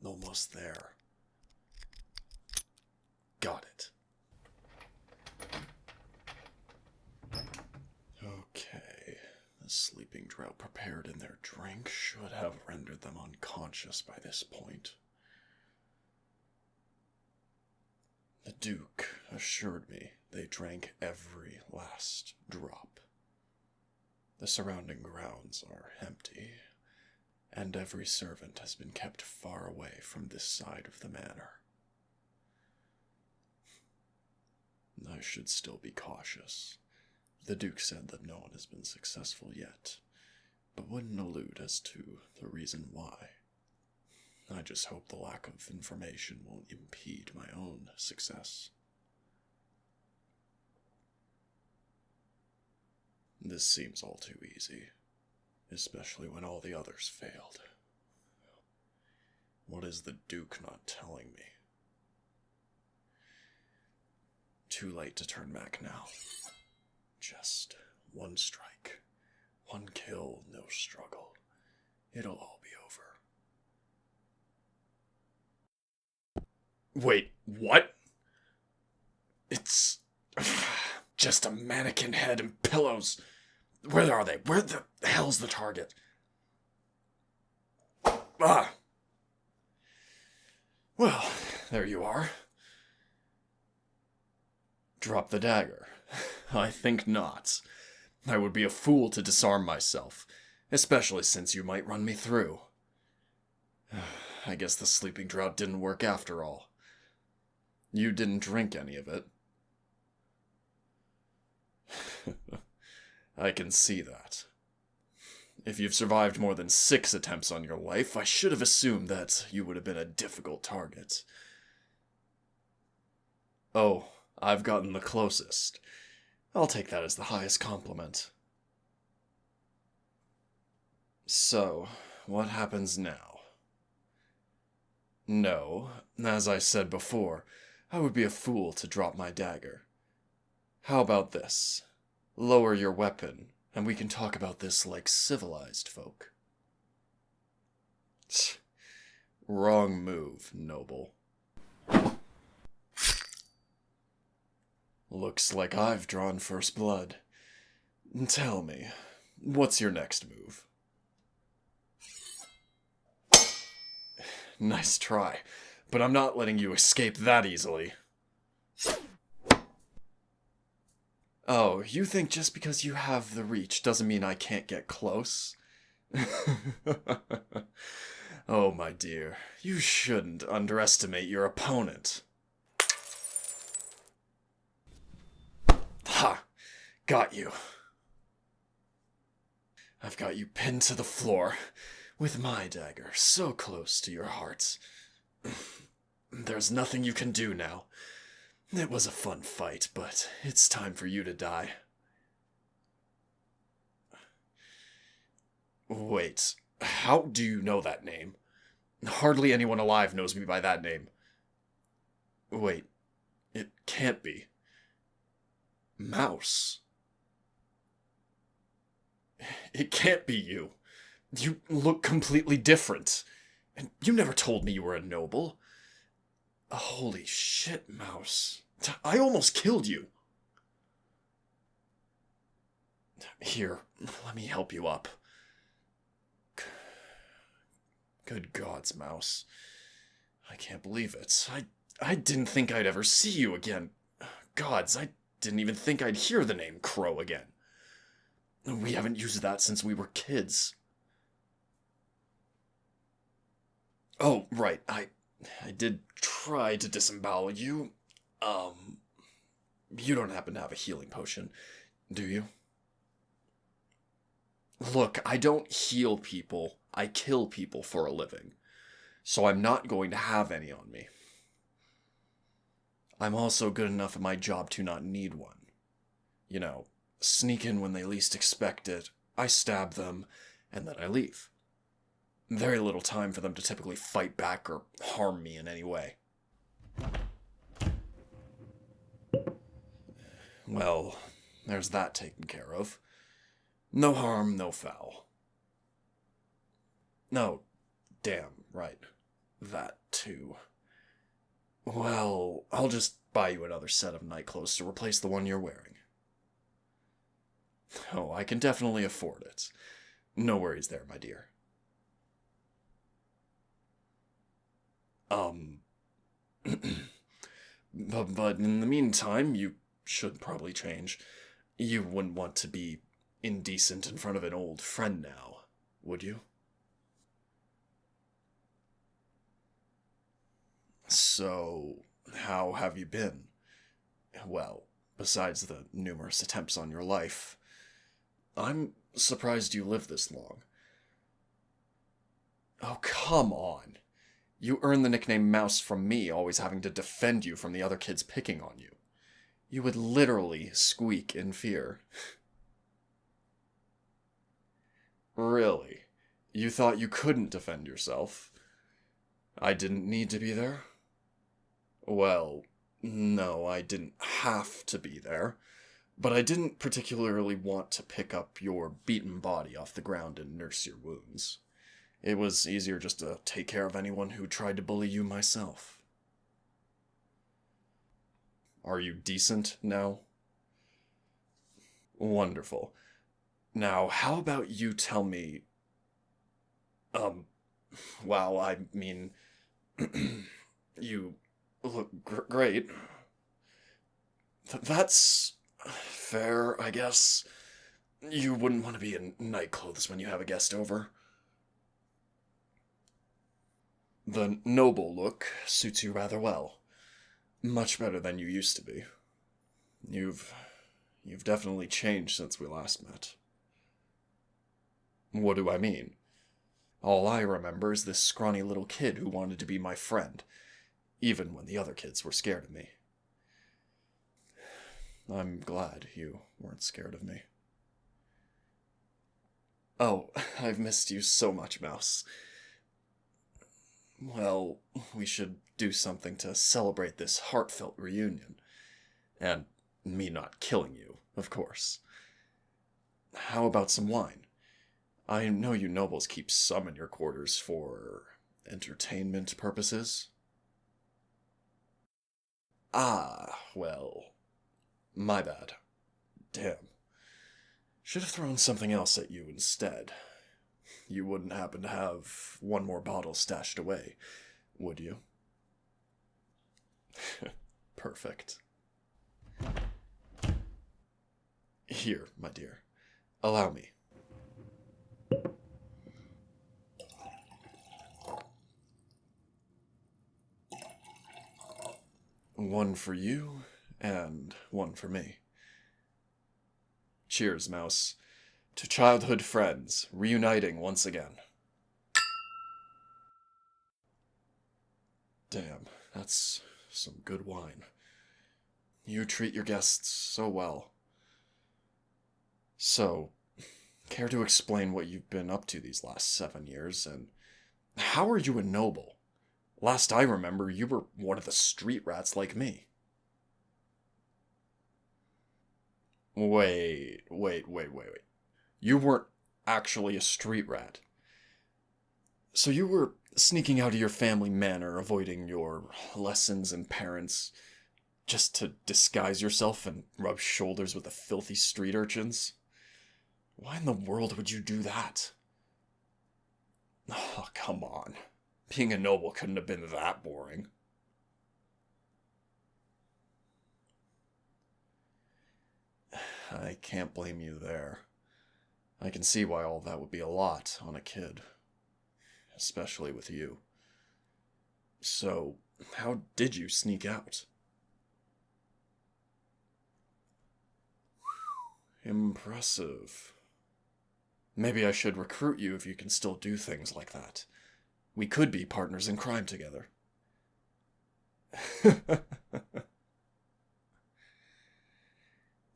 Almost there. Got it. Okay. The sleeping draught prepared in their drink should have rendered them unconscious by this point. The Duke assured me they drank every last drop. The surrounding grounds are empty, and every servant has been kept far away from this side of the manor. I should still be cautious. The Duke said that no one has been successful yet, but wouldn't allude as to the reason why. I just hope the lack of information won't impede my own success. This seems all too easy, especially when all the others failed. What is the Duke not telling me? Too late to turn back now. Just one strike, one kill, no struggle. It'll all be over. Wait, what? It's just a mannequin head and pillows. Where are they? Where the hell's the target? Ah! Well, there you are. Drop the dagger. I think not. I would be a fool to disarm myself, especially since you might run me through. I guess the sleeping draught didn't work after all. You didn't drink any of it. I can see that. If you've survived more than 6 attempts on your life, I should have assumed that you would have been a difficult target. Oh, I've gotten the closest. I'll take that as the highest compliment. So, what happens now? No, as I said before, I would be a fool to drop my dagger. How about this? Lower your weapon, and we can talk about this like civilized folk. Wrong move, noble. Looks like I've drawn first blood. Tell me, what's your next move? Nice try, but I'm not letting you escape that easily. Oh, you think just because you have the reach doesn't mean I can't get close? Oh, my dear, you shouldn't underestimate your opponent. Ha! Got you. I've got you pinned to the floor, with my dagger so close to your heart. There's nothing you can do now. It was a fun fight, but it's time for you to die. Wait, how do you know that name? Hardly anyone alive knows me by that name. Wait, it can't be. Mouse. It can't be you. You look completely different. And you never told me you were a noble. Holy shit, Mouse. I almost killed you. Here, let me help you up. Good gods, Mouse. I can't believe it. I didn't think I'd ever see you again. Gods, I didn't even think I'd hear the name Crow again. We haven't used that since we were kids. Oh, right, I did try to disembowel you. You don't happen to have a healing potion, do you? Look, I don't heal people, I kill people for a living. So I'm not going to have any on me. I'm also good enough at my job to not need one. You know, sneak in when they least expect it, I stab them, and then I leave. Very little time for them to typically fight back or harm me in any way. Well, there's that taken care of. No harm, no foul. No, damn, right. that too. Well, I'll just buy you another set of night clothes to replace the one you're wearing. Oh, I can definitely afford it. No worries there, my dear. Um, but in the meantime, you should probably change. You wouldn't want to be indecent in front of an old friend now, would you? So, how have you been? Well, besides the numerous attempts on your life, I'm surprised you lived this long. Oh, come on. You earned the nickname Mouse from me, always having to defend you from the other kids picking on you. You would literally squeak in fear. Really? You thought you couldn't defend yourself? I didn't need to be there? Well, no, I didn't have to be there. But I didn't particularly want to pick up your beaten body off the ground and nurse your wounds. It was easier just to take care of anyone who tried to bully you myself. Are you decent now? Wonderful. Now, how about you tell me... Um, wow, I mean... you look great. That's fair, I guess. You wouldn't want to be in night clothes when you have a guest over. The noble look suits you rather well. Much better than you used to be. You've definitely changed since we last met. What do I mean? All I remember is this scrawny little kid who wanted to be my friend, even when the other kids were scared of me. I'm glad you weren't scared of me. Oh, I've missed you so much, Mouse. Well, we should do something to celebrate this heartfelt reunion. And me not killing you, of course. How about some wine? I know you nobles keep some in your quarters for entertainment purposes. Ah, well, my bad. Damn. Should have thrown something else at you instead. You wouldn't happen to have one more bottle stashed away, would you? Perfect. Here, my dear. Allow me. One for you, and one for me. Cheers, Mouse. To childhood friends, reuniting once again. Damn, that's some good wine. You treat your guests so well. So, care to explain what you've been up to these last 7 years, and how are you a noble? Last I remember, you were one of the street rats like me. Wait. You weren't actually a street rat. So you were sneaking out of your family manor, avoiding your lessons and parents, just to disguise yourself and rub shoulders with the filthy street urchins? Why in the world would you do that? Oh, come on. Being a noble couldn't have been that boring. I can't blame you there. I can see why all that would be a lot on a kid. Especially with you. So, how did you sneak out? Impressive. Maybe I should recruit you if you can still do things like that. We could be partners in crime together.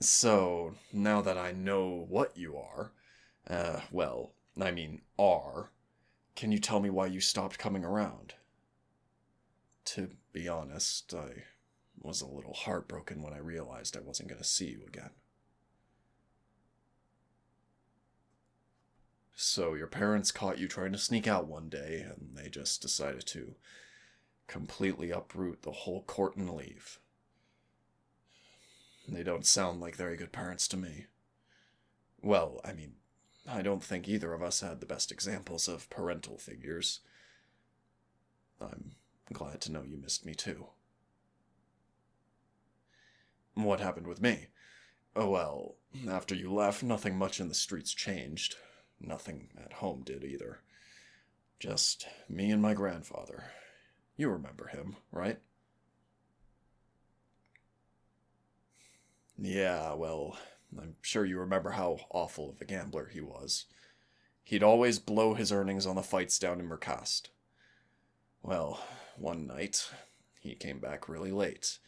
So, now that I know what you are, well, I mean are, can you tell me why you stopped coming around? To be honest, I was a little heartbroken when I realized I wasn't going to see you again. So your parents caught you trying to sneak out one day, and they just decided to completely uproot the whole court and leave. They don't sound like very good parents to me. Well, I mean, I don't think either of us had the best examples of parental figures. I'm glad to know you missed me too. What happened with me? Oh, well, after you left, nothing much in the streets changed. Nothing at home did either. Just me and my grandfather. You remember him, right? Yeah, well, I'm sure you remember how awful of a gambler he was. He'd always blow his earnings on the fights down in Mercast. Well, one night, he came back really late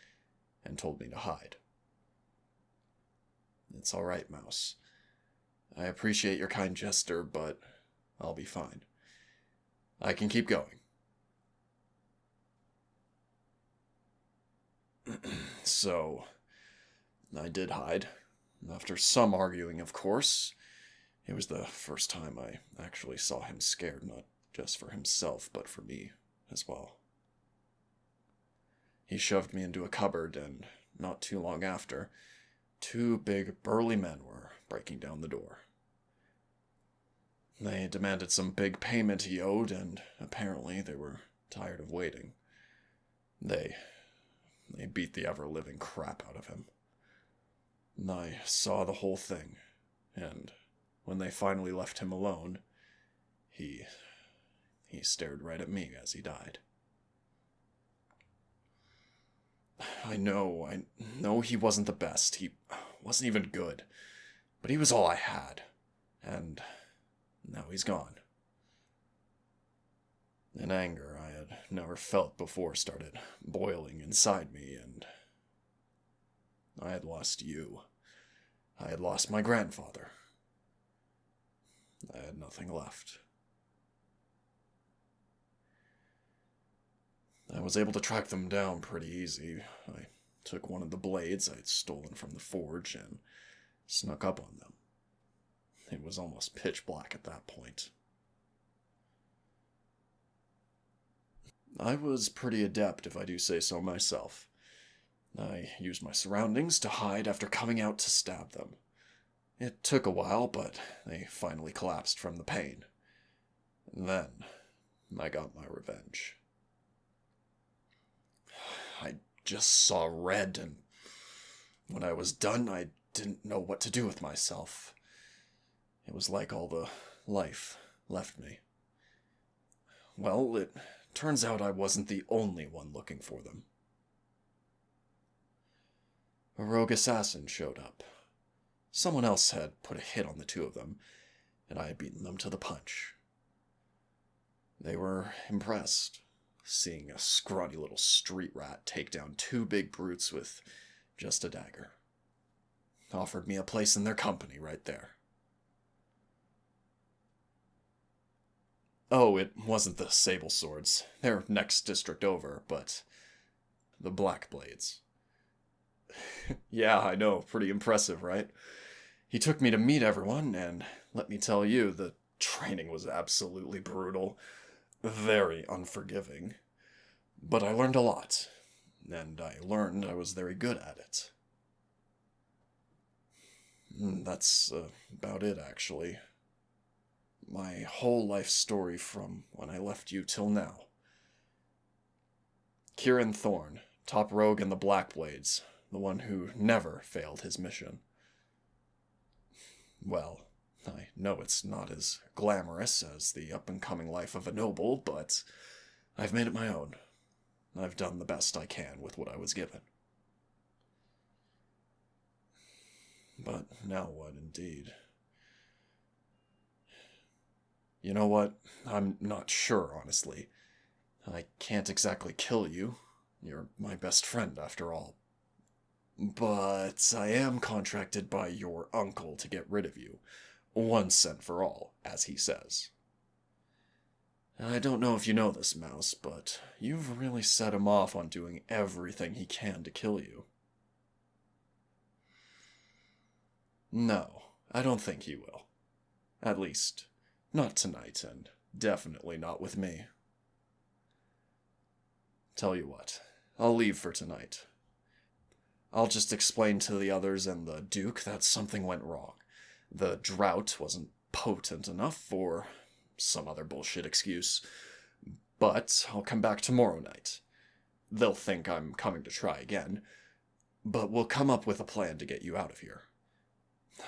and told me to hide. It's all right, Mouse. I appreciate your kind gesture, but I'll be fine. I can keep going. So, I did hide. After some arguing, of course. It was the first time I actually saw him scared, not just for himself, but for me as well. He shoved me into a cupboard, and not too long after, two big, burly men were breaking down the door. They demanded some big payment he owed, and apparently they were tired of waiting. They beat the ever-living crap out of him. I saw the whole thing, and when they finally left him alone, he stared right at me as he died. I know he wasn't the best. He wasn't even good. But he was all I had. And now he's gone. An anger I had never felt before started boiling inside me, and I had lost you. I had lost my grandfather. I had nothing left. I was able to track them down pretty easy. I took one of the blades I'd stolen from the forge and snuck up on them. It was almost pitch black at that point. I was pretty adept, if I do say so myself. I used my surroundings to hide after coming out to stab them. It took a while, but they finally collapsed from the pain. Then, I got my revenge. I just saw red, and when I was done, I didn't know what to do with myself. It was like all the life left me. Well, it turns out I wasn't the only one looking for them. A rogue assassin showed up. Someone else had put a hit on the two of them, and I had beaten them to the punch. They were impressed, seeing a scrawny little street rat take down two big brutes with just a dagger. Offered me a place in their company right there. Oh, it wasn't the Sable Swords. They're next district over, but the Black Blades. Yeah, I know, pretty impressive, right? He took me to meet everyone, and let me tell you, the training was absolutely brutal. Very unforgiving. But I learned a lot, and I learned I was very good at it. That's about it, actually. My whole life story from when I left you till now. Kieran Thorne, top rogue in the Black Blades, the one who never failed his mission. Well, I know it's not as glamorous as the up-and-coming life of a noble, but I've made it my own. I've done the best I can with what I was given. But now what, indeed? You know what? I'm not sure, honestly. I can't exactly kill you. You're my best friend, after all. But I am contracted by your uncle to get rid of you, once and for all, as he says. I don't know if you know this, Mouse, but you've really set him off on doing everything he can to kill you. No, I don't think he will. At least, Not tonight, and definitely not with me. Tell you what, I'll leave for tonight. I'll just explain to the others and the Duke that something went wrong. The drought wasn't potent enough, or some other bullshit excuse. But I'll come back tomorrow night. They'll think I'm coming to try again, but we'll come up with a plan to get you out of here.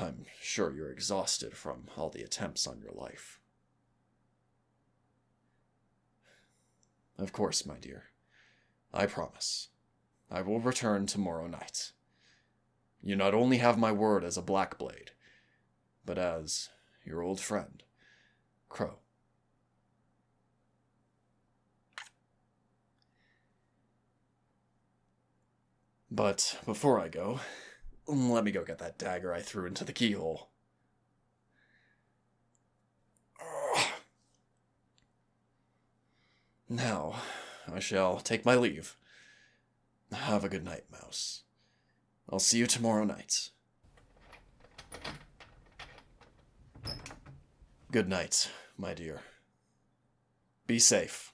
I'm sure you're exhausted from all the attempts on your life. Of course, my dear. I promise. I will return tomorrow night. You not only have my word as a Black Blade, but as your old friend, Crow. But before I go, let me go get that dagger I threw into the keyhole. Now, I shall take my leave. Have a good night, Mouse. I'll see you tomorrow night. Good night, my dear. Be safe.